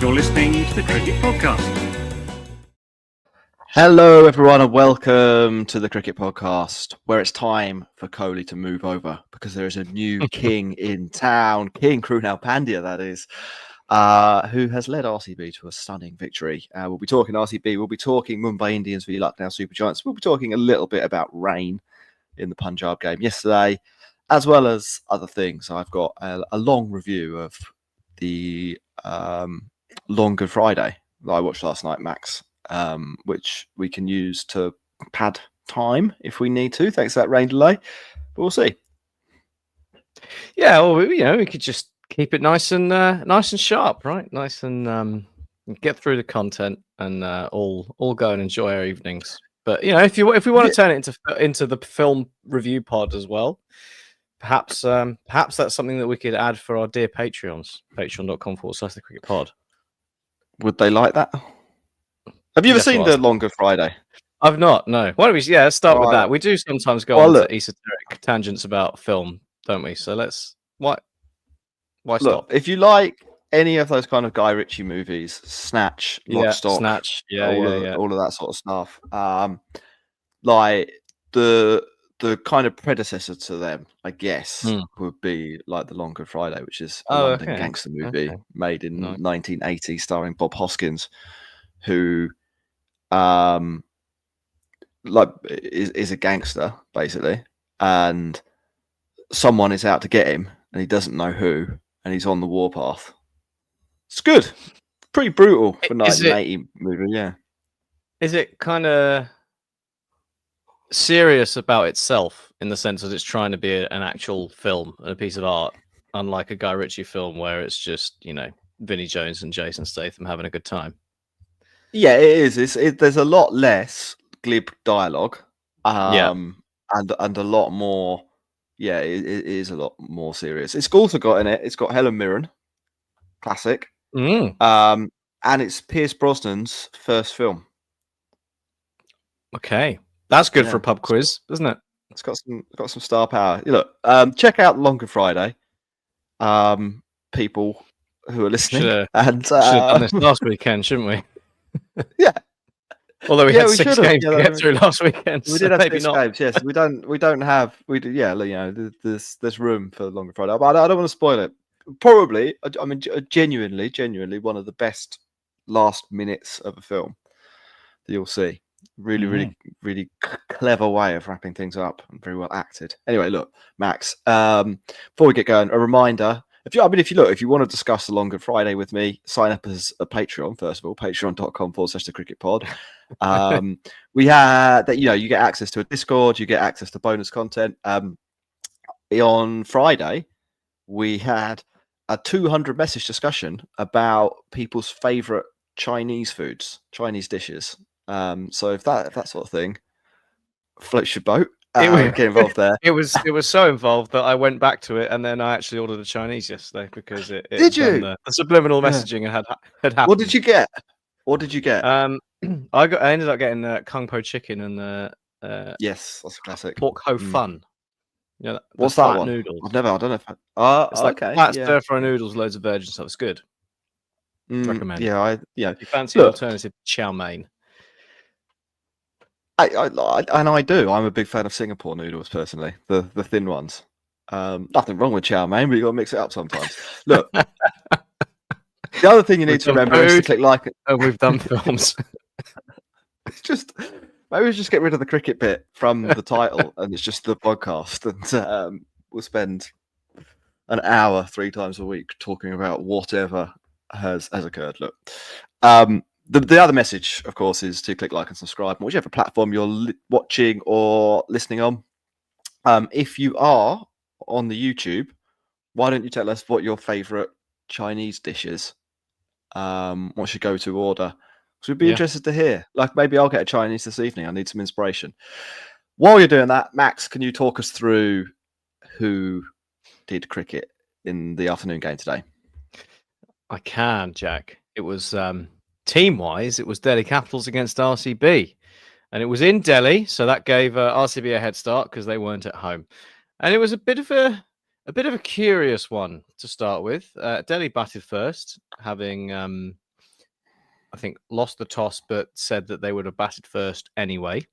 You're listening to the Cricket Podcast. Hello, everyone, and welcome to the Cricket Podcast, where it's time for Kohli to move over because there is a new king in town, King Krunal Pandya, that is, who has led RCB to a stunning victory. We'll be talking RCB, we'll be talking Mumbai Indians v Lucknow Super Giants, we'll be talking a little bit about rain in the Punjab game yesterday, as well as other things. I've got a long review of the Long Good Friday that I watched last night, Max, which we can use to pad time if we need to, thanks to that rain delay. But we'll see. Yeah, well, we could just keep it nice and sharp, right? Nice and get through the content and all go and enjoy our evenings. But if we want to turn it into the film review pod as well, perhaps that's something that we could add for our dear Patreons. Patreon.com/the cricket pod. Would they like that? Have you ever seen the Long Good Friday? I've not. No. Why don't we? Yeah, let's start with that. We do sometimes go on to esoteric tangents about film, don't we? So why stop? Look, if you like any of those kind of Guy Ritchie movies, Snatch, Lock, Stock, Snatch, all of that sort of stuff, like the kind of predecessor to them, I guess, would be like the Long Good Friday, which is a London gangster movie made in 1980, starring Bob Hoskins, who is a gangster basically, and someone is out to get him, and he doesn't know who, and he's on the warpath. It's good, pretty brutal for 1980 movie. Yeah, is it kind of serious about itself in the sense that it's trying to be an actual film and a piece of art, unlike a Guy Ritchie film where it's just Vinnie Jones and Jason Statham having a good time? Yeah, it is. There's a lot less glib dialogue, and a lot more. Yeah, it is a lot more serious. It's also got in it. It's got Helen Mirren, classic, and it's Pierce Brosnan's first film. Okay, that's good for a pub quiz, isn't it? It's got some star power. Look, check out Long Good Friday, people who are listening. Should have done this last weekend, shouldn't we? Yeah. Although we had 6 games to get through last weekend. We did have 6 games, yes. We don't have there's room for Longer Friday. But I don't want to spoil it. Probably, I mean, genuinely one of the best last minutes of a film that you'll see. Really clever way of wrapping things up and very well acted. Anyway, look, Max, before we get going, a reminder. If you want to discuss the Long Good Friday with me, sign up as a Patreon, first of all, patreon.com/the cricket pod. We had that, you get access to a Discord, you get access to bonus content. On Friday, we had a 200 message discussion about people's favorite Chinese foods, Chinese dishes. So if that sort of thing floats your boat, get involved there. It was so involved that I went back to it, and then I actually ordered a Chinese yesterday because it did you? The subliminal messaging had happened. What did you get? I ended up getting Kung Po chicken and yes, that's a classic pork ho fun. Yeah, what's that one? Noodles. I don't know. It's like flat stir fry noodles, loads of virgin stuff. It's good. Recommend. Yeah, If you fancy an alternative to chow mein. I do. I'm a big fan of Singapore noodles personally, the thin ones. Nothing wrong with chow mein, but you got to mix it up sometimes. Look, the other thing you need to remember is to click like. Oh, we've done films. It's maybe we just get rid of the cricket bit from the title, and it's just the podcast, and we'll spend an hour 3 times a week talking about whatever has occurred. Look. The other message, of course, is to click like and subscribe on whichever platform you're watching or listening on. If you are on the YouTube, why don't you tell us what your favourite Chinese dish is? What's your go-to order? Because we'd be interested to hear. Like, maybe I'll get a Chinese this evening. I need some inspiration. While you're doing that, Max, can you talk us through who did cricket in the afternoon game today? I can, Jack. It was... team-wise, it was Delhi Capitals against RCB, and it was in Delhi, so that gave RCB a head start because they weren't at home. And it was a bit of a curious one to start with. Delhi batted first, having I think, lost the toss, but said that they would have batted first anyway.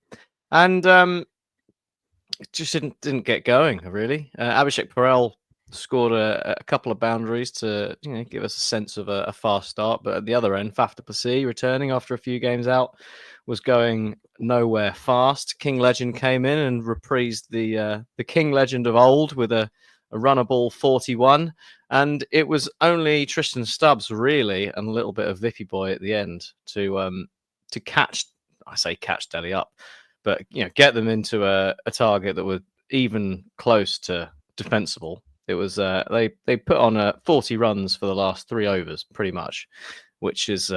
And it just didn't get going, really. Abhishek Patel scored a couple of boundaries to give us a sense of a fast start. But at the other end, Faf du Plessis, returning after a few games out, was going nowhere fast. King Legend came in and reprised the King Legend of old with a runner ball 41. And it was only Tristan Stubbs, really, and a little bit of Vippy Boy at the end to catch Delhi up, but get them into a target that was even close to defensible. It was they put on 40 runs for the last 3 overs, pretty much, which is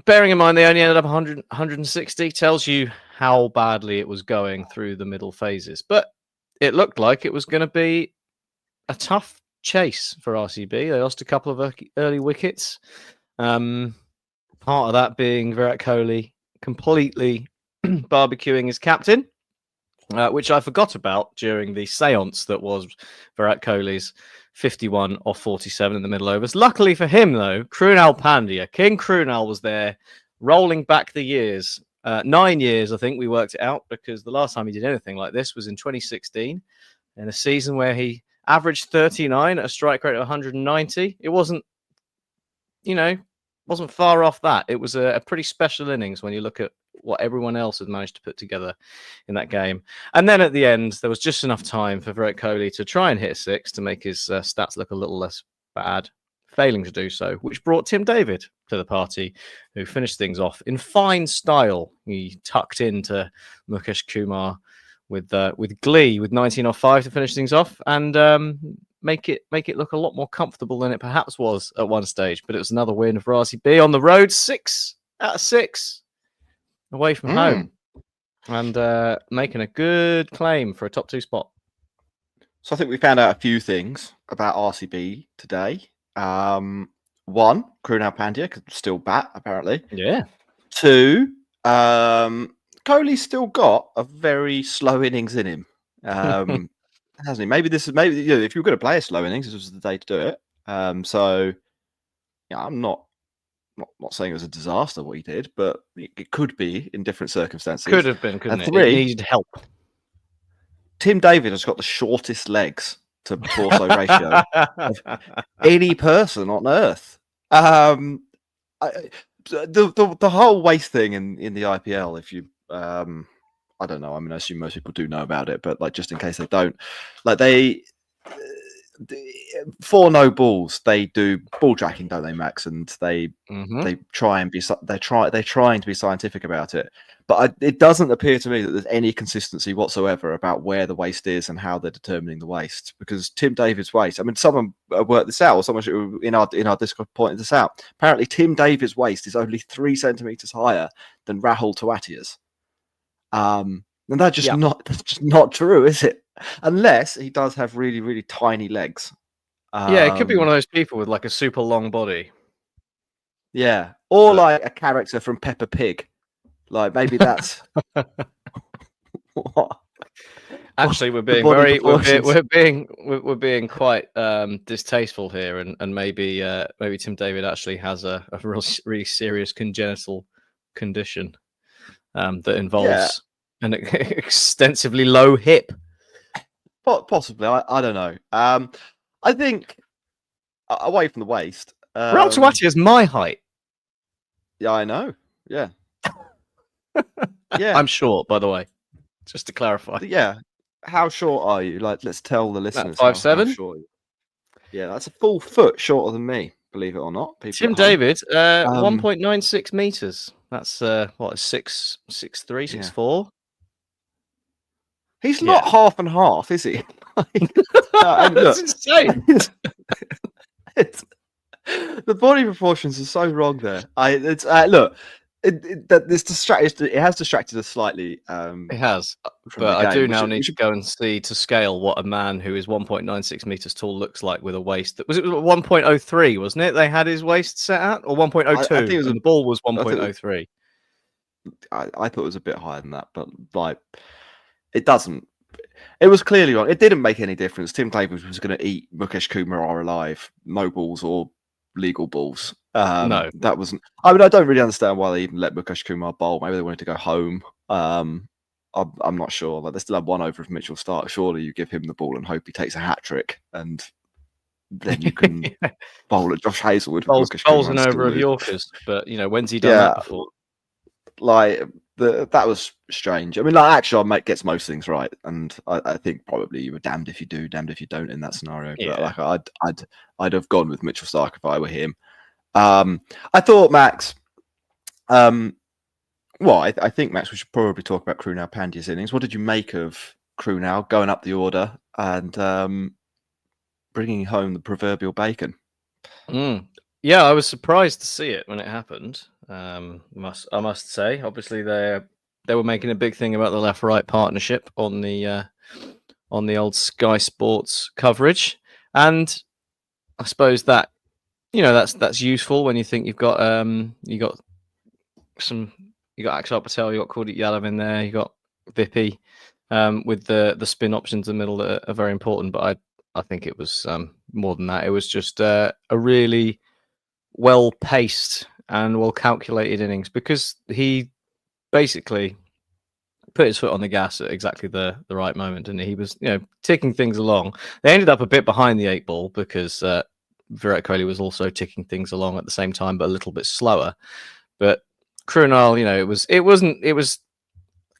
bearing in mind they only ended up 160, tells you how badly it was going through the middle phases. But it looked like it was going to be a tough chase for RCB. They lost a couple of early wickets. Part of that being Virat Kohli completely barbecuing his captain, which I forgot about during the seance that was Virat Kohli's 51 off 47 in the middle overs. Luckily for him, though, Krunal Pandya, King Krunal, was there, rolling back the years. 9 years, I think we worked it out, because the last time he did anything like this was in 2016, in a season where he averaged 39 at a strike rate of 190. It wasn't far off that. It was a pretty special innings when you look at what everyone else had managed to put together in that game. And then at the end, there was just enough time for Virat Kohli to try and hit a 6 to make his stats look a little less bad, failing to do so, which brought Tim David to the party, who finished things off in fine style. He tucked into Mukesh Kumar with glee, with 19 off 5 to finish things off, and make it look a lot more comfortable than it perhaps was at one stage. But it was another win for RCB on the road, 6 out of 6 away from home, and making a good claim for a top 2 spot. So I think we found out a few things about RCB today. One, Krunal Pandya could still bat, apparently. Yeah. 2, Kohli's still got a very slow innings in him, hasn't he? Maybe if you're going to play a slow innings, this was the day to do it. So I'm not saying it was a disaster what he did, but it could be in different circumstances. Could have been, couldn't it? 3, it needed help. Tim David has got the shortest legs to torso ratio of any person on earth. The whole waist thing in the IPL, if you I don't know, I mean, I assume most people do know about it, but just in case they don't, for no balls, they do ball tracking, don't they, Max? And they try and be trying to be scientific about it. But it doesn't appear to me that there's any consistency whatsoever about where the waist is and how they're determining the waist. Because Tim David's waist, I mean, someone worked this out, or someone in our Discord pointed this out. Apparently, Tim David's waist is only 3 centimeters higher than Rahul Tewatia's. And that's just not true, is it? Unless he does have really, really tiny legs. Yeah, it could be one of those people with a super long body. Yeah, or like a character from Peppa Pig. Maybe that's what. Actually, we're being quite distasteful here, and maybe Tim David actually has a really serious congenital condition that involves an extensively low hip. Possibly, I don't know. I think away from the waist, Rahul Tewati is my height. Yeah, I know. Yeah. Yeah, I'm short, by the way, just to clarify. Yeah, how short are you? Let's tell the listeners. 5'7". How short. Yeah, that's a full foot shorter than me. Believe it or not. Tim David, 1.96 meters. That's what, 6'3", 6'4". He's not half and half, is he? That's insane. The body proportions are so wrong there. It has distracted us slightly. It has, but I do now need to go and see to scale what a man who is 1.96 meters tall looks like with a waist. It was 1.03, wasn't it? They had his waist set at, or 1.02. I think it was, the ball was 1.03. I thought it was a bit higher than that, but it doesn't. It was clearly wrong. It didn't make any difference. Tim David was going to eat Mukesh Kumar alive, no balls or legal balls. No. That wasn't. I mean, I don't really understand why they even let Mukesh Kumar bowl. Maybe they wanted to go home. I'm not sure. Like they still have one over if Mitchell Stark. Surely you give him the ball and hope he takes a hat trick, and then you can bowl at Josh Hazlewood. Bowls Mukesh Kumar an and still over of lose. Yorkers, but when's he done that before? Like that was strange. I mean, like actually, mate gets most things right, and I think probably you were damned if you do, damned if you don't in that scenario. Yeah. But like I'd have gone with Mitchell Stark if I were him. I thought Max. Well, I think Max, we should probably talk about Krunal Pandya's innings. What did you make of Krunal going up the order and bringing home the proverbial bacon? Yeah, I was surprised to see it when it happened. I must say, obviously they were making a big thing about the left-right partnership on the old Sky Sports coverage, and I suppose that that's useful when you think you've got Akshar Patel, you got Kuldeep Yadav in there, you got Vippy, with the spin options in the middle that are very important. But I think it was more than that. It was just a really well-paced and well-calculated innings, because he basically put his foot on the gas at exactly the right moment, and he was ticking things along. They ended up a bit behind the 8 ball because Virat Kohli was also ticking things along at the same time, but a little bit slower. But Krunal, it was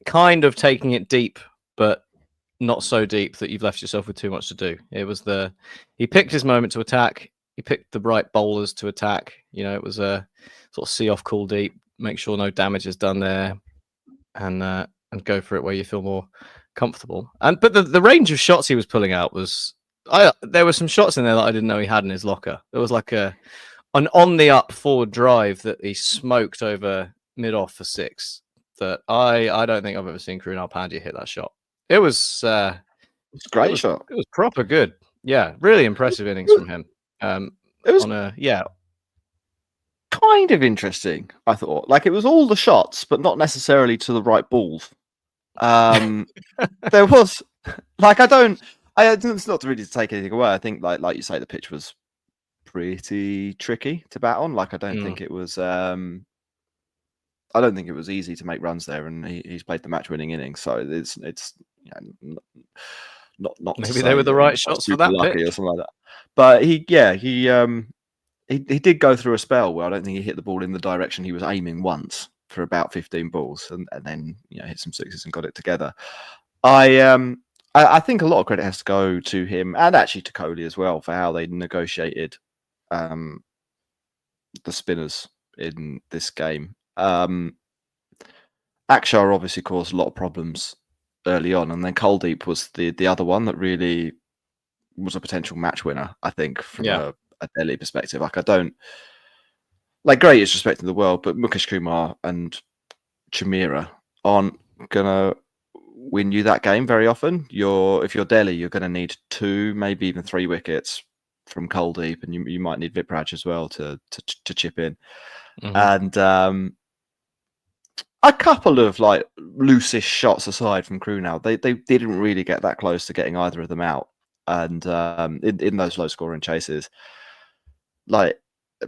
kind of taking it deep, but not so deep that you've left yourself with too much to do. It was he picked his moment to attack. He picked the right bowlers to attack. It was a sort of see off Kuldeep, make sure no damage is done there, and go for it where you feel more comfortable. But the range of shots he was pulling out was, there were some shots in there that I didn't know he had in his locker. There was like an on the up forward drive that he smoked over mid off for 6. That I don't think I've ever seen Krunal Pandya hit that shot. It was It's a great shot. It was proper good. Yeah, really impressive innings from him. It was kind of interesting. I thought, like, it was all the shots, but not necessarily to the right balls. There was, like, it's not really to take anything away. I think, like you say, the pitch was pretty tricky to bat on. Like, I don't think it was. I don't think it was easy to make runs there, and he's played the match-winning innings. So it's not. Maybe they were the right shots for that lucky pitch or something like that. But he did go through a spell where I don't think he hit the ball in the direction he was aiming once for about 15 balls, and then hit some sixes and got it together. I think a lot of credit has to go to him and actually to Kohli as well for how they negotiated the spinners in this game. Akshar obviously caused a lot of problems early on, and then Kuldeep was the other one that really was a potential match winner, I think, from a Delhi perspective. Like, I don't like greatest respect in the world, but Mukesh Kumar and Chamira aren't gonna win you that game very often. If you're Delhi, you're gonna need 2, maybe even 3 wickets from Kuldeep, and you might need Vipraj as well to chip in. And a couple of like looseish shots aside from Krunal, they didn't really get that close to getting either of them out. And in those low scoring chases, like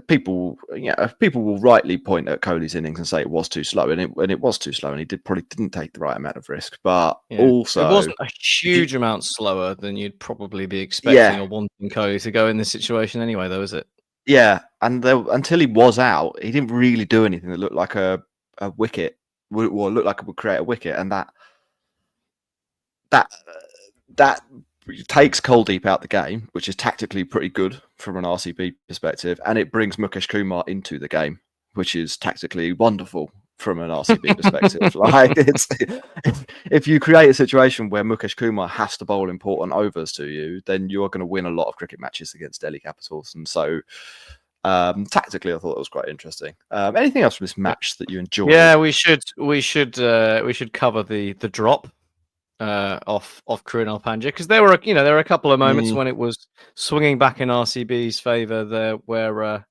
people will rightly point at Kohli's innings and say it was too slow, and it was too slow, and he probably didn't take the right amount of risk. But also, it wasn't a huge amount slower than you'd probably be expecting or wanting Kohli to go in this situation anyway, though, is it? Yeah, and until he was out, he didn't really do anything that looked like a wicket, or looked like it would create a wicket, and that takes Kuldeep out the game, which is tactically pretty good from an RCB perspective, and it brings Mukesh Kumar into the game, which is tactically wonderful from an RCB perspective. Like, if you create a situation where Mukesh Kumar has to bowl important overs to you, then you're going to win a lot of cricket matches against Delhi Capitals. And so, tactically, I thought it was quite interesting. Anything else from this match that you enjoyed? Yeah, we should cover the drop off Krunal Pandya, because there were a couple of moments when it was swinging back in RCB's favour there, where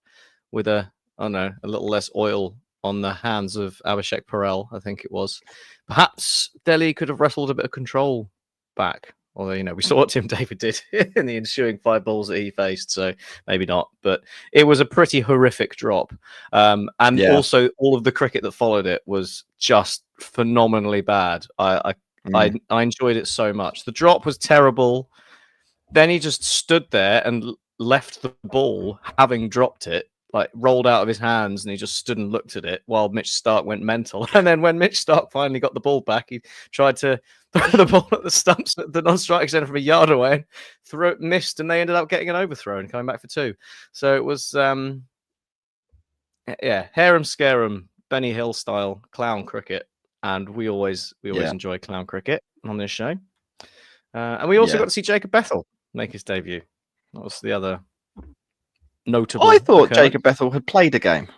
with a little less oil on the hands of Abhishek Parel, I think it was, perhaps Delhi could have wrestled a bit of control back. Although, we saw what Tim David did in the ensuing 5 balls that he faced, so maybe not. But it was a pretty horrific drop. And also all of the cricket that followed it was just phenomenally bad. I enjoyed it so much. The drop was terrible. Then he just stood there and left the ball, having dropped it, like rolled out of his hands, and he just stood and looked at it while Mitch Stark went mental. And then when Mitch Stark finally got the ball back, he tried to throw the ball at the stumps at the non-strike centre from a yard away, and missed, and they ended up getting an overthrow and coming back for 2. So it was, harem scarum, Benny Hill style clown cricket, and we always enjoy clown cricket on this show. And we also got to see Jacob Bethel make his debut. That was the other notable. I thought Jacob Bethel had played a game.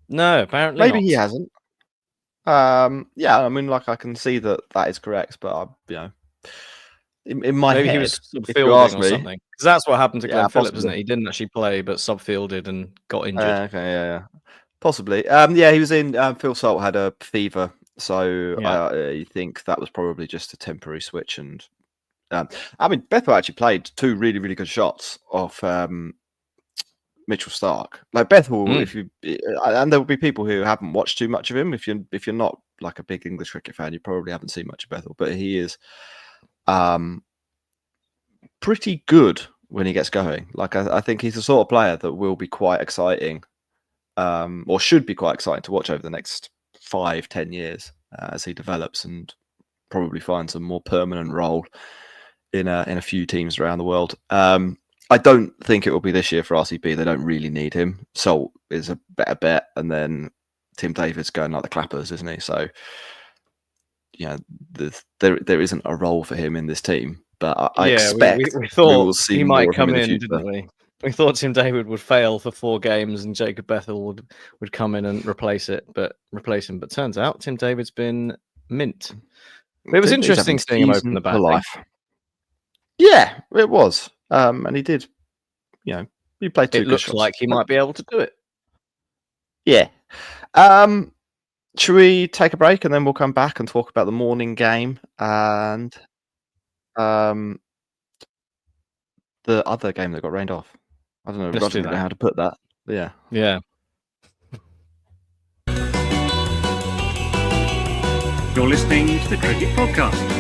No, apparently maybe not. He hasn't. I mean, like, I can see that is correct, but in my maybe head, he was if you ask subfielding or me, something. Because that's what happened to Glenn Phillips, possibly. isn't it? He didn't actually play, but subfielded and got injured. Okay, possibly. He was in. Phil Salt had a fever, so I think that was probably just a temporary switch. And I mean, Bethel actually played 2 really, really good shots off Mitchell Stark. Like Bethel, and there will be people who haven't watched too much of him. If you're not like a big English cricket fan, you probably haven't seen much of Bethel. But he is pretty good when he gets going. Like I think he's the sort of player that will be quite exciting, or should be quite exciting to watch over the next 5-10 years as he develops and probably finds a more permanent role in a few teams around the world. I don't think it will be this year for RCB. They don't really need him. Salt is a better bet, and then Tim David's going like the clappers, isn't he? So there isn't a role for him in this team. But I expect we thought we will see he more might of him come in the in, future. didn't we? We thought Tim David would fail for 4 games and Jacob Bethel would come in and replace him. But turns out Tim David's been mint. It was interesting seeing him open the batting. Yeah, it was. And he did. He played 2 It good looks shots. like he might be able to do it. Yeah. Should we take a break and then we'll come back and talk about the morning game and the other game that got rained off? I don't know. I don't know how to put that. Yeah. Yeah. You're listening to the Cricket Podcast.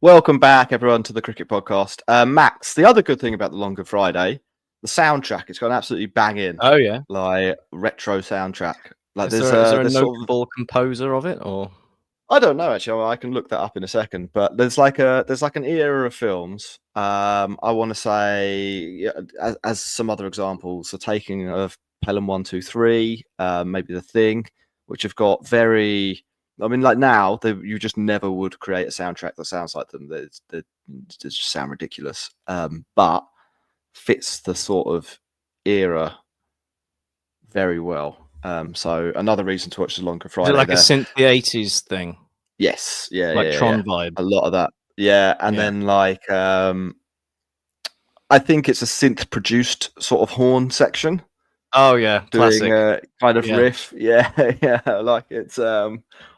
Welcome back, everyone, to the Cricket Podcast. Max, the other good thing about the Longer Friday, the soundtrack, it's got an absolutely banging. Oh yeah, like retro soundtrack. Like is there a notable composer of it, or I don't know actually. I can look that up in a second. But there's like an era of films. I want to say, as some other examples, the Taking of Pelham 1, 2, 3, maybe The Thing, which have got very. I mean, like now, you just never would create a soundtrack that sounds like them. They just sound ridiculous, but fits the sort of era very well. So another reason to watch the Longer Friday. Is it like a synth the 80s thing? Yes, yeah, like Tron yeah. vibe. A lot of that, yeah. And then like, I think it's a synth produced sort of horn section. Oh yeah, doing classic. a kind of riff, yeah, like it's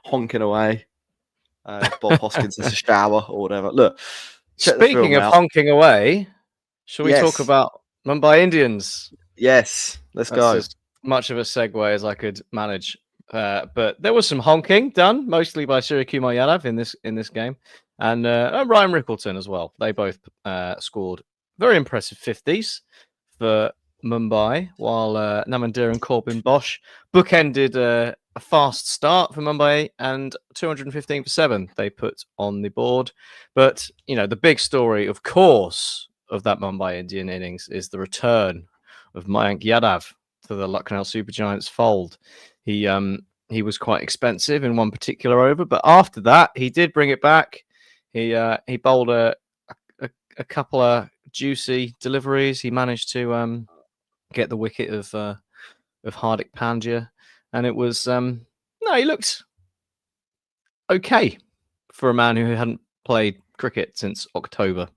honking away. Bob Hoskins is a shower or whatever. Look, speaking of honking away, shall we talk about Mumbai Indians? Yes, let's go. As much of a segue as I could manage, but there was some honking done, mostly by Suryakumar Yadav in this game, and Ryan Rickleton as well. They both scored very impressive 50s for Mumbai, while Namandir and Corbin Bosch bookended a fast start for Mumbai, and 215 for 7 they put on the board. But the big story, of course, of that Mumbai Indian innings is the return of Mayank Yadav to the Lucknow Super Giants fold. He was quite expensive in one particular over, but after that he did bring it back. He bowled a couple of juicy deliveries. He managed to get the wicket of Hardik Pandya, and it was he looked okay for a man who hadn't played cricket since October,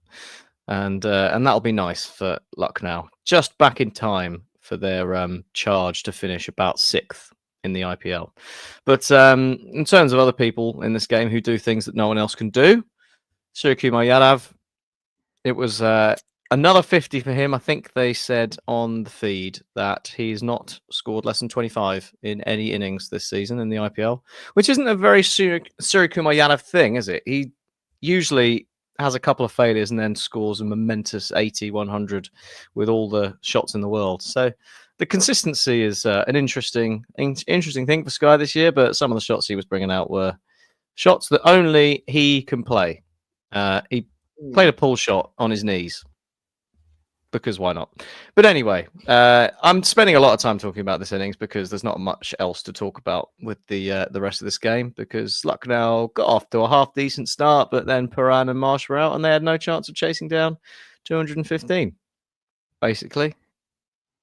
and that'll be nice for Lucknow, just back in time for their charge to finish about 6th in the IPL. But in terms of other people in this game who do things that no one else can do, Suryakumar Yadav, it was another 50 for him. I think they said on the feed that he's not scored less than 25 in any innings this season in the IPL, which isn't a very Suryakumar Yadav thing, is it? He usually has a couple of failures and then scores a momentous 80, 100 with all the shots in the world. So the consistency is an interesting thing for Sky this year, but some of the shots he was bringing out were shots that only he can play. He played a pull shot on his knees because why not? But anyway, I'm spending a lot of time talking about this innings because there's not much else to talk about with the rest of this game, because Lucknow got off to a half decent start, but then Paran and Marsh were out and they had no chance of chasing down 215, basically,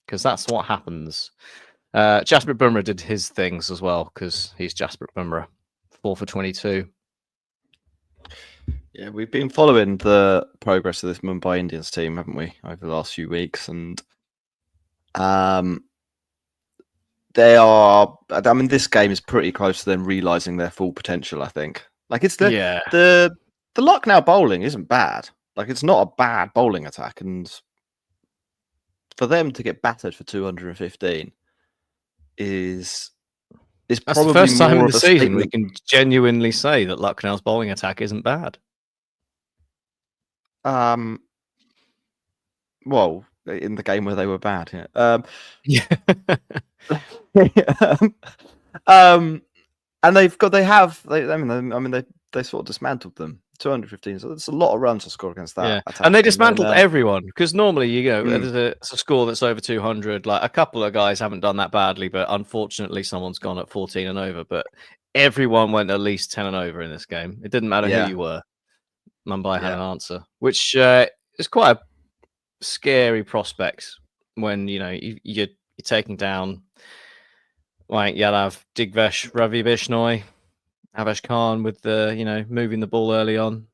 because that's what happens. Jasprit Bumrah did his things as well because he's Jasprit Bumrah, 4 for 22. Yeah, we've been following the progress of this Mumbai Indians team, haven't we, over the last few weeks? And they are. I mean, this game is pretty close to them realizing their full potential. I think. Like it's the Lucknow bowling isn't bad. Like it's not a bad bowling attack, and for them to get battered for 215 is That's probably the first time more in of the a season statement. we can genuinely say that Lucknow's bowling attack isn't bad. Well, in the game where they were bad, Yeah. And they sort of dismantled them. 215. So it's a lot of runs to score against that attack. And they dismantled everyone, because normally, Mm. there's a score that's over 200. Like a couple of guys haven't done that badly, but unfortunately, someone's gone at 14 and over. But everyone went at least 10 and over in this game. It didn't matter who you were. Mumbai had an answer, which is quite a scary prospect when you're taking down like Yadav, Digvesh, Ravi Bishnoi, Avesh Khan with the moving the ball early on.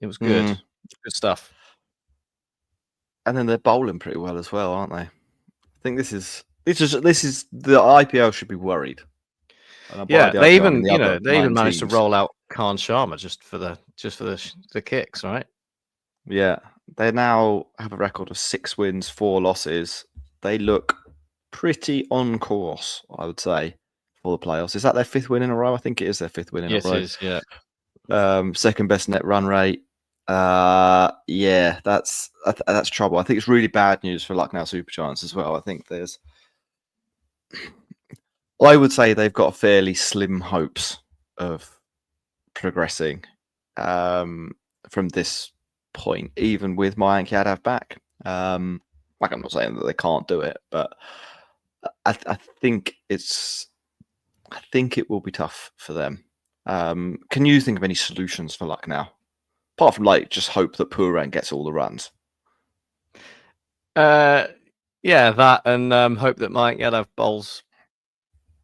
It was good, good stuff. And then they're bowling pretty well as well, aren't they? I think this is the IPL should be worried. Yeah, the they IPL, I mean, even the other managed to teams. roll out Khan Sharma just for the kicks, right? Yeah, they now have a record of 6 wins, 4 losses. They look pretty on course, I would say, for the playoffs. Is that their 5th win in a row? I think it is their 5th win in a row. Yes, it is, yeah. Second best net run rate. Yeah, that's trouble. I think it's really bad news for Lucknow Super Giants as well. I think I would say they've got fairly slim hopes of progressing from this point, even with Mayank Yadav back. Like I'm not saying that they can't do it, but I think it will be tough for them. Can you think of any solutions for Lucknow? Apart from just hope that Puran gets all the runs. Yeah, that and hope that Mike Yadav bowls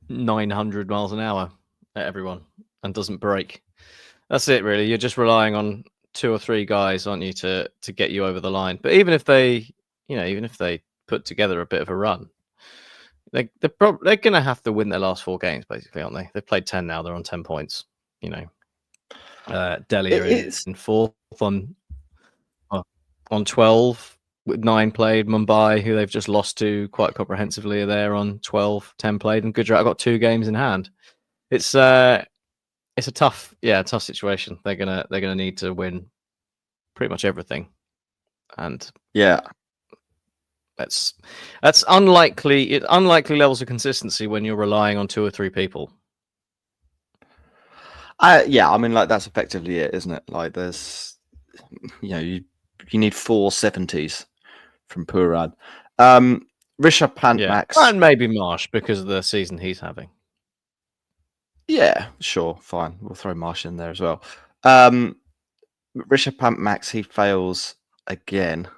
900 miles an hour at everyone and doesn't break. That's it, really. You're just relying on 2 or 3 guys, aren't you, to get you over the line? But even if they put together a bit of a run, they're going to have to win their last 4 games, basically, aren't they? They've played 10 now. They're on 10 points. Delhi are in 4th on 12 with 9 played. Mumbai, who they've just lost to quite comprehensively, are there on 12, 10 played, and Gujarat got 2 games in hand. It's a tough situation. They're gonna need to win pretty much everything, and that's unlikely levels of consistency when you're relying on 2 or 3 people. I mean, that's effectively it, isn't it? Like there's, you need 4 70s from Puran. Rishabh Pant, Max, and maybe Marsh because of the season he's having. Yeah, sure, fine. We'll throw Marsh in there as well. Rishabh Pant, Max, he fails again.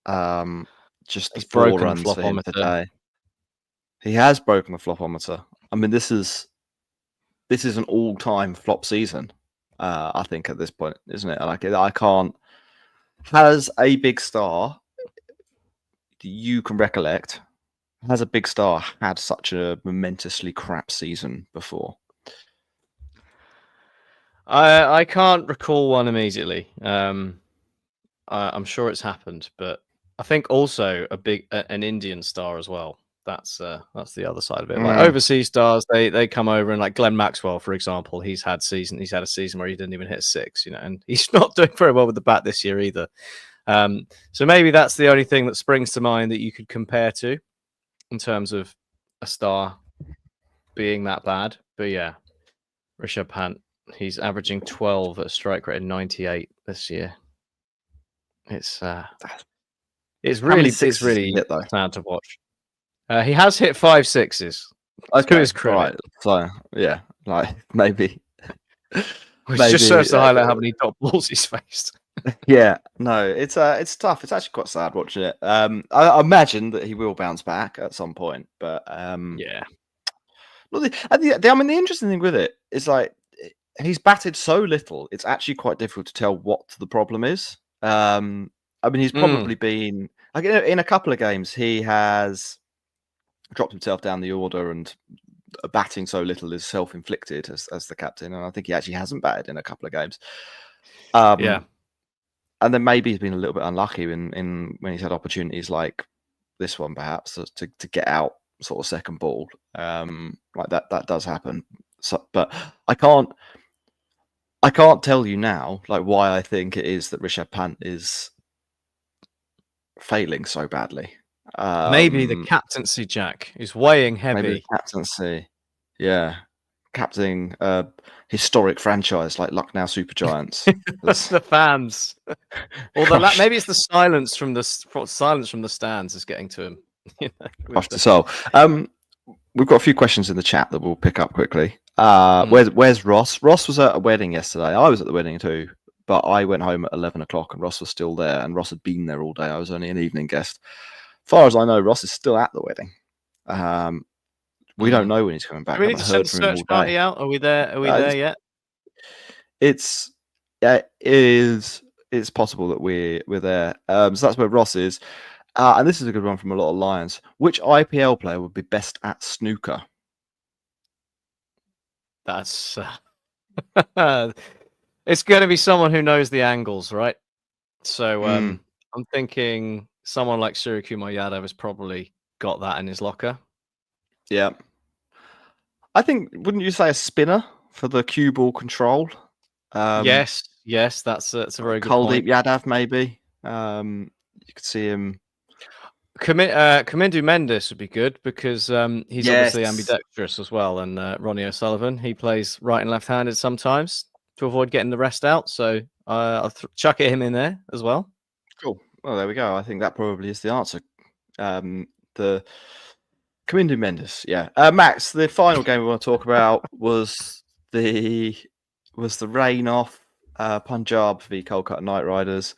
Just he's 4 broken runs the for him flopometer today. He has broken the flopometer. I mean, this is an all-time flop season. I think at this point, isn't it? Like I can't. Has a big star you can recollect, has a big star had such a momentously crap season before? I can't recall one immediately. I'm sure it's happened, but I think also an Indian star as well. That's the other side of it. Like overseas stars, they come over, and like Glenn Maxwell, for example, he's had a season where he didn't even hit a six, and he's not doing very well with the bat this year either. So maybe that's the only thing that springs to mind that you could compare to in terms of a star being that bad. But yeah, Rishabh Pant, he's averaging 12 at a strike rate of 98 this year. It's really hit, though? sad to watch. He has hit 5 sixes. Okay, to his credit. Right. So yeah, like maybe. Which just serves to highlight how many dot balls he's faced. Yeah, no, it's tough. It's actually quite sad watching it. I imagine that he will bounce back at some point, but yeah. Well, the interesting thing with it is like he's batted so little. It's actually quite difficult to tell what the problem is. I mean, he's probably been like in a couple of games he has dropped himself down the order, and batting so little is self-inflicted as the captain, and I think he actually hasn't batted in a couple of games. Yeah. And then maybe he's been a little bit unlucky in when he's had opportunities like this one, perhaps to get out sort of second ball. Like that does happen. So, but I can't tell you now like why I think it is that Rishabh Pant is failing so badly. Maybe the captaincy, Jack, is weighing heavy. Maybe the captaincy, yeah. Captaining a historic franchise like Lucknow Super Giants. The fans, or maybe it's the silence from the stands is getting to him. Gosh, the soul. We've got a few questions in the chat that we'll pick up quickly. Where's Ross? Ross was at a wedding yesterday. I was at the wedding too, but I went home at 11 o'clock and Ross was still there, and Ross had been there all day. I was only an evening guest. As far as I know, Ross is still at the wedding. We don't know when he's coming back. Do we need to send a search party out? Are we there? Are we there yet? It's possible that we're there. So that's where Ross is. And this is a good one from a lot of Lions. Which IPL player would be best at snooker? That's it's going to be someone who knows the angles, right? So I'm thinking someone like Suryakumar Yadav has probably got that in his locker. Yeah. I think, wouldn't you say a spinner for the cue ball control? Yes, that's a very good point. Kuldeep Yadav, maybe. You could see him. Kamindu Mendes would be good because he's obviously ambidextrous as well, and Ronnie O'Sullivan, he plays right and left-handed sometimes to avoid getting the rest out. So I'll chuck him in there as well. Cool. Well, there we go. I think that probably is the answer. The Kamindu Mendes, yeah. Max, the final game we want to talk about was the rain off Punjab v Kolkata Knight Riders.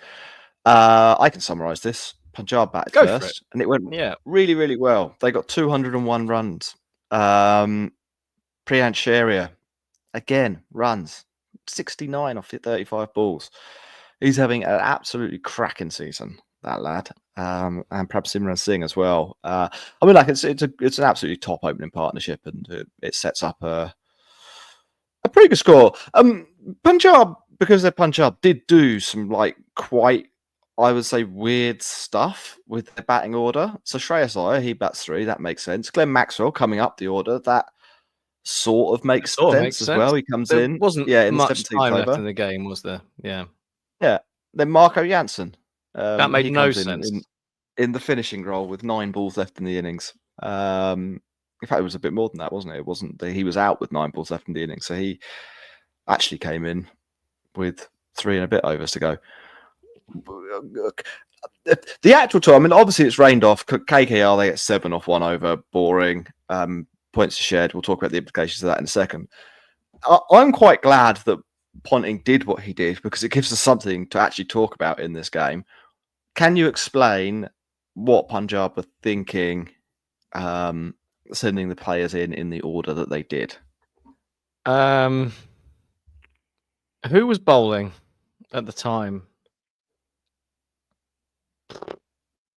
I can summarise this. Punjab batted first, and it went really, really well. They got 201 runs. Priyant Sharia, again, runs 69 off 35 balls. He's having an absolutely cracking season, that lad. And perhaps Simran Singh as well. I mean, like it's an absolutely top opening partnership, and it sets up a pretty good score. Punjab, because they're Punjab, did do some like quite, I would say, weird stuff with their batting order. So Shreyas Iyer, he bats 3, that makes sense. Glenn Maxwell coming up the order, that sort of makes sense as well. He comes in. Wasn't in much the time left in the game, was there? Yeah. Yeah. Then Marco Janssen. That made no sense. In the finishing role with 9 balls left in the innings. In fact, it was a bit more than that, wasn't it? It wasn't he was out with 9 balls left in the innings, so he actually came in with 3 and a bit overs to go. The actual time, I mean, obviously it's rained off. KKR, they get 7 off 1 over, boring. Points shared. We'll talk about the implications of that in a second. I'm quite glad that Ponting did what he did because it gives us something to actually talk about in this game. Can you explain what Punjab were thinking, sending the players in the order that they did? Who was bowling at the time?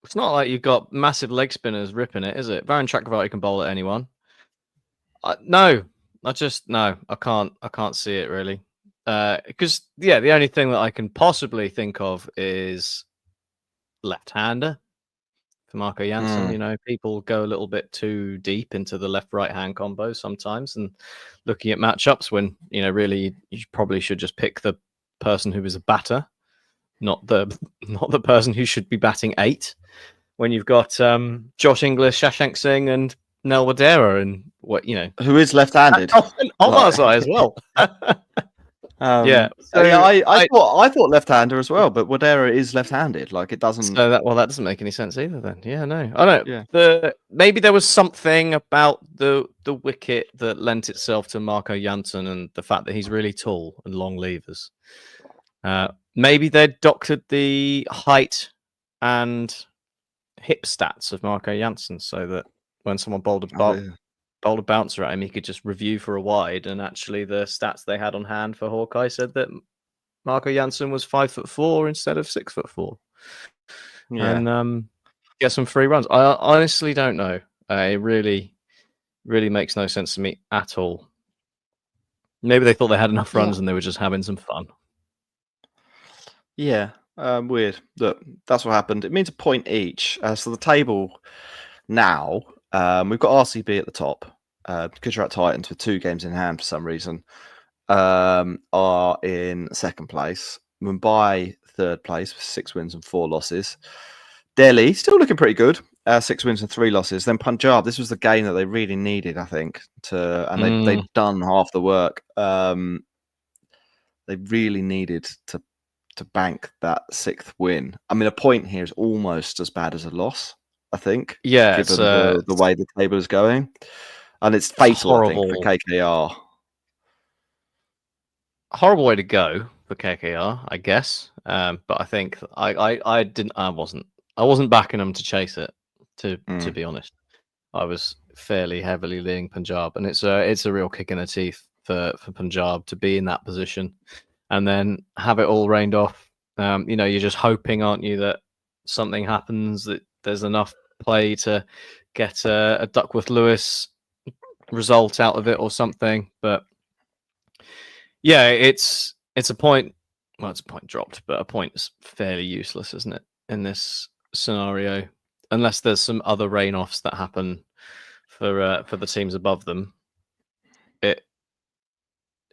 It's not like you've got massive leg spinners ripping it, is it? Varun Chakravarti can bowl at anyone. No, I can't see it really. Because the only thing that I can possibly think of is left-hander for Marco Janssen. You know, people go a little bit too deep into the left-right hand combo sometimes, and looking at matchups when really you probably should just pick the person who is a batter, not the person who should be batting 8. When you've got Josh Inglis, Shashank Singh, and Nel Wadera, and who is left-handed on our side as well. I thought left-hander as well, but Wadera is left-handed. Like it doesn't. So that doesn't make any sense either. Then no, I don't. Yeah. Maybe there was something about the wicket that lent itself to Marco Janssen and the fact that he's really tall and long levers. Maybe they doctored the height and hip stats of Marco Janssen so that when someone bowled a bouncer at him, he could just review for a wide, and actually the stats they had on hand for Hawkeye said that Marco Janssen was 5'4" instead of 6'4", and get some free runs. I honestly don't know. It really makes no sense to me at all. Maybe they thought they had enough runs and they were just having some fun. Yeah, weird. Look, that's what happened. It means a point each. So the table now, we've got RCB at the top. Gujarat Titans with 2 games in hand for some reason are in second place. Mumbai third place with 6 wins and 4 losses. Delhi still looking pretty good, 6 wins and 3 losses. Then Punjab, this was the game that they really needed, I think, they'd done half the work. They really needed to bank that 6th win. I mean, a point here is almost as bad as a loss, I think. Yeah, given the way the table is going. And it's fatal, I think, for KKR. Horrible way to go for KKR, I guess. But I think I wasn't backing them to chase it. To be honest, I was fairly heavily leaning Punjab, and it's a real kick in the teeth for Punjab to be in that position and then have it all rained off. You're just hoping, aren't you, that something happens, that there's enough play to get a Duckworth-Lewis result out of it or something. But yeah, it's a point. Well, it's a point dropped, but a point is fairly useless, isn't it, in this scenario? Unless there's some other rain-offs that happen for the teams above them.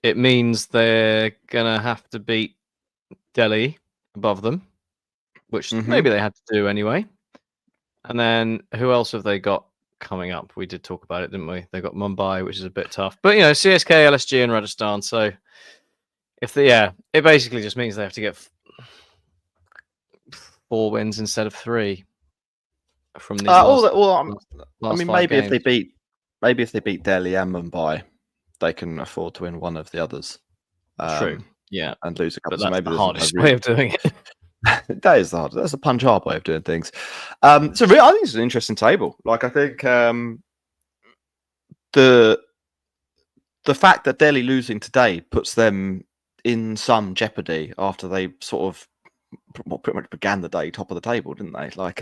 It means they're gonna have to beat Delhi above them, which maybe they had to do anyway. And then who else have they got coming up? We did talk about it, didn't we? They got Mumbai, which is a bit tough, but CSK, LSG, and Rajasthan. So it basically just means they have to get 4 wins instead of 3 from these. Maybe if they beat Delhi and Mumbai, they can afford to win one of the others. True. Yeah, and lose a couple. But that's the hardest way of doing it. That is the hardest. That's the Punjab way of doing things. I think it's an interesting table. Like, I think the fact that Delhi losing today puts them in some jeopardy after they sort of pretty much began the day top of the table, didn't they? Like,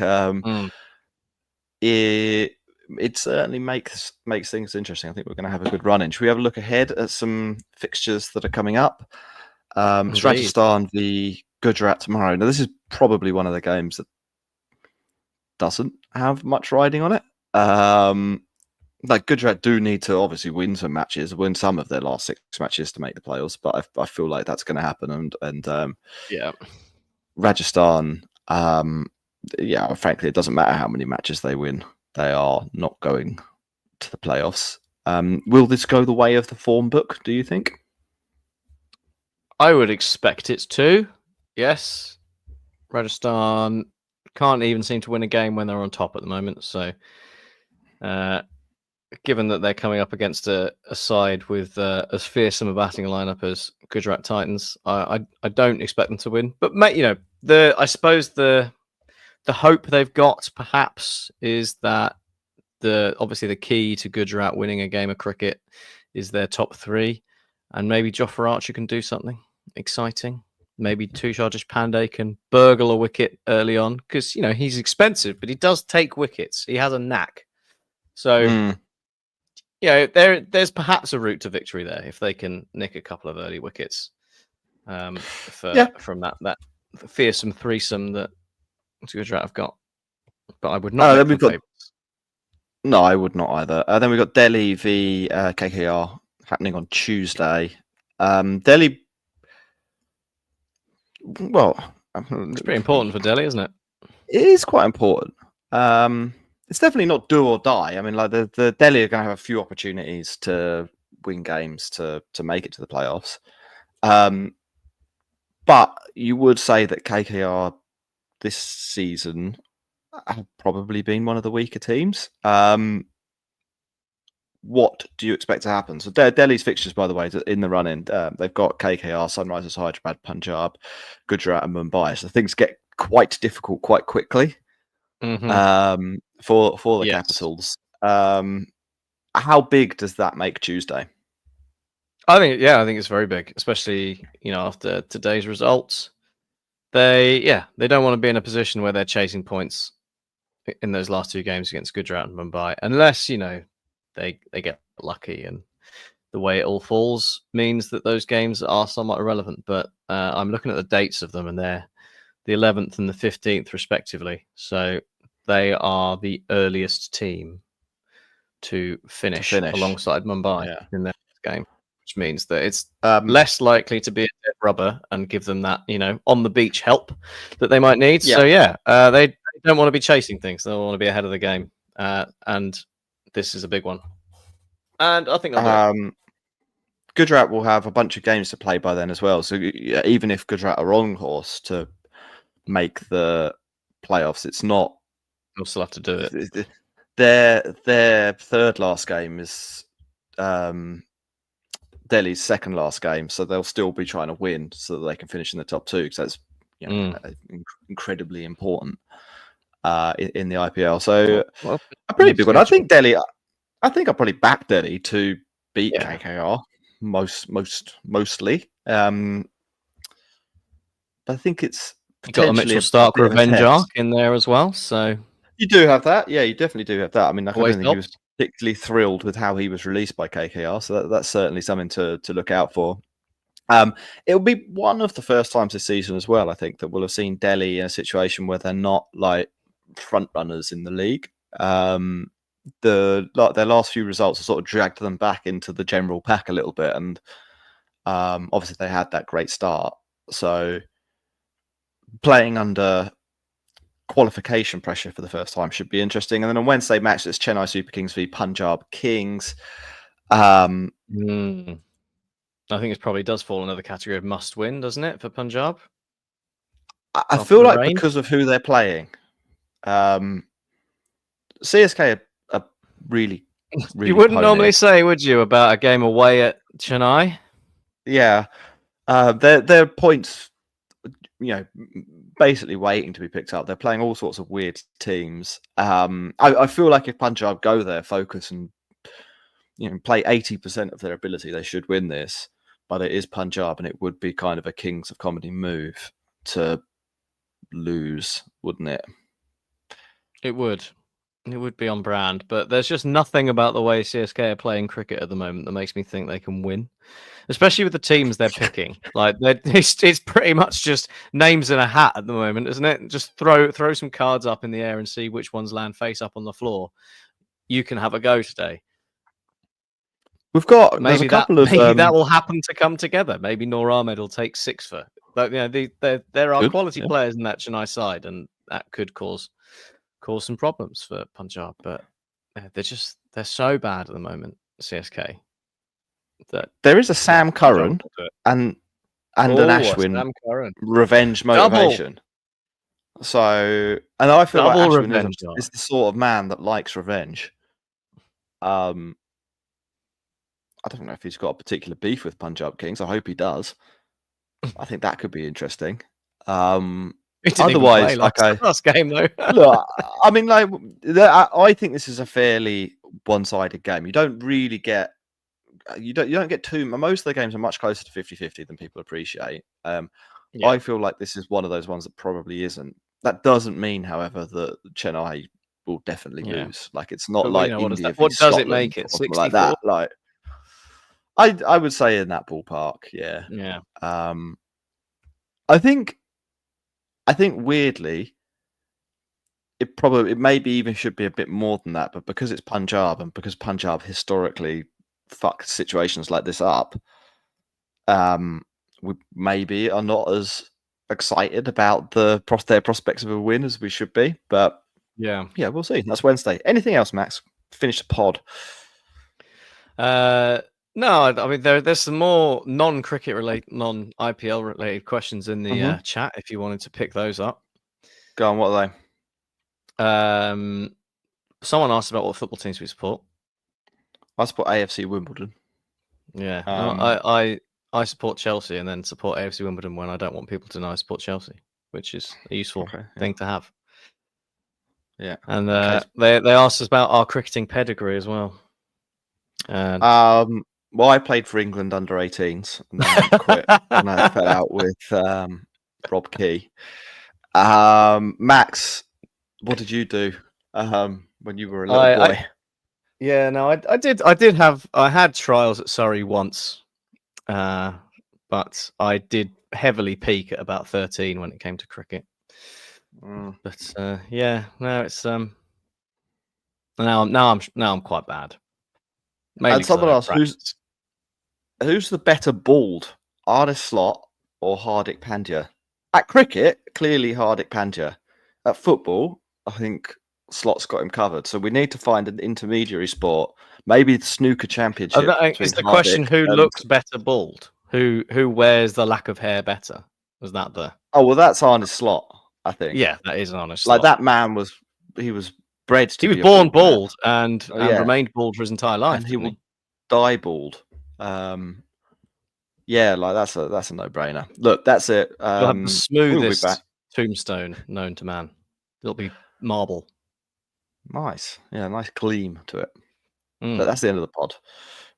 it certainly makes things interesting. I think we're going to have a good run in. Should we have a look ahead at some fixtures that are coming up? It's Rajasthan v Gujarat tomorrow. Now, this is probably one of the games that doesn't have much riding on it. Like, Gujarat do need to obviously win some matches, win some of their last 6 matches to make the playoffs, but I feel like that's going to happen. And Rajasthan, frankly, it doesn't matter how many matches they win. They are not going to the playoffs. Will this go the way of the form book, do you think? I would expect it to. Yes. Rajasthan can't even seem to win a game when they're on top at the moment. So, given that they're coming up against a side with as fearsome a batting lineup as Gujarat Titans, I don't expect them to win. But, mate, I suppose the hope they've got perhaps is that obviously the key to Gujarat winning a game of cricket is their top 3, and maybe Jofra Archer can do something exciting. maybe Tushar Pandey can burgle a wicket early on because he's expensive, but he does take wickets. He has a knack. So there's perhaps a route to victory there if they can nick a couple of early wickets from that fearsome threesome that Gujarat have got. But I would not make them favourites. No, I would not either. Then we've got Delhi v KKR happening on Tuesday. Delhi, well, it's pretty important for Delhi, isn't it? It is quite important. It's definitely not do or die. I mean, like the Delhi are going to have a few opportunities to win games to make it to the playoffs. But you would say that KKR this season have probably been one of the weaker teams. What do you expect to happen? So Delhi's fixtures, by the way, in the run-in, they've got KKR, Sunrisers Hyderabad, Punjab, Gujarat and Mumbai. So things get quite difficult quite quickly for the Capitals. How big does that make Tuesday? I think it's very big, especially after today's results. They don't want to be in a position where they're chasing points in those last two games against Gujarat and Mumbai, unless they get lucky and the way it all falls means that those games are somewhat irrelevant. But I'm looking at the dates of them, and they're the 11th and the 15th respectively. So they are the earliest team to finish. Alongside Mumbai in their game, which means that it's less likely to be a dead rubber and give them that on the beach help that they might need. So they don't want to be chasing things. They want to be ahead of the game, and this is a big one. And I think Gujarat will have a bunch of games to play by then as well. So even if Gujarat are on course to make the playoffs, it's not. They'll still have to do it. Their third last game is Delhi's second last game, so they'll still be trying to win so that they can finish in the top two, because that's incredibly important in the IPL. So a pretty big one. I think Delhi. I think I'll probably back Delhi to beat KKR mostly. But I think it's you got a Mitchell Stark revenge arc in there as well. So you do have that. Yeah, you definitely do have that. I mean, I don't think he was particularly thrilled with how he was released by KKR, so that's certainly something to look out for. It'll be one of the first times this season as well, I think, that we'll have seen Delhi in a situation where they're not like front runners in the league. Their last few results have sort of dragged them back into the general pack a little bit, and obviously they had that great start. So playing under qualification pressure for the first time should be interesting. And then on Wednesday match, it's Chennai Super Kings v Punjab Kings. I think it probably does fall under the category of must win, doesn't it, for Punjab? I feel like because of who they're playing, CSK are really you wouldn't normally say, would you, about a game away at Chennai? Yeah, their points, basically waiting to be picked up. They're playing all sorts of weird teams. I feel like if Punjab go there, focus and play 80% of their ability, they should win this. But it is Punjab, and it would be kind of a Kings of Comedy move to lose, wouldn't it? It would. It would be on brand, but there's just nothing about the way CSK are playing cricket at the moment that makes me think they can win, especially with the teams they're picking. Like it's pretty much just names in a hat at the moment, isn't it? Just throw some cards up in the air and see which ones land face up on the floor. You can have a go today. We've got maybe that will happen to come together. Maybe Noor Ahmed will take 6 for. But there are quality players in that Chennai side, and that could cause some problems for Punjab. But they're so bad at the moment, CSK. That there is a Sam Curran and an Ashwin revenge motivation. Double. So, and I feel like Ashwin is the sort of man that likes revenge. I don't know if he's got a particular beef with Punjab Kings. I hope he does. I think that could be interesting. Otherwise, last game though. Look, I mean, I think this is a fairly one-sided game. You don't really get, you don't get too. Most of the games are much closer to 50-50 than people appreciate. Yeah. I feel like this is one of those ones that probably isn't. That doesn't mean, however, that Chennai will definitely Yeah. lose. Like it's not But, like what India v what does it Scotland make it? or something 64? like that. Like I would say in that ballpark, yeah. Yeah. I think weirdly, it maybe even should be a bit more than that, but because it's Punjab and because Punjab historically fucked situations like this up, we maybe are not as excited about their prospects of a win as we should be. But Yeah. we'll see. That's Wednesday. Anything else, Max? Finish the pod. No, I mean there's some more non-cricket related, non-IPL related questions in the chat if you wanted to pick those up. Go on. What are they? Someone asked about what football teams we support. I support AFC Wimbledon. Yeah, I support Chelsea and then support AFC Wimbledon when I don't want people to know I support Chelsea, which is a useful thing to have. Yeah, and they asked us about our cricketing pedigree as well. And well, I played for England under 18s and then I quit and I fell out with Rob Key. Max, what did you do when you were a little boy? I had trials at Surrey once, but I did heavily peak at about 13 when it came to cricket. But now it's now I'm quite bad. And someone asked, who's the better bald, Ardis Slot or Hardik Pandya? At cricket, clearly Hardik Pandya. At football, I think Slot's got him covered. So we need to find an intermediary sport, maybe the snooker championship. Is the question who looks better bald? Who wears the lack of hair better? Was that the? Oh well, that's Ardis Slot, I think. Yeah, that is an honest. Like that man was bred to. He was born bald and remained bald for his entire life, and he will die bald. Yeah, like that's a no-brainer. Look, that's it. You'll have the smoothest tombstone known to man. It'll be marble. Nice, yeah, nice gleam to it. But that's the end of the pod.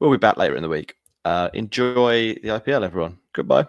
We'll be back later in the week. Enjoy the IPL, everyone. Goodbye.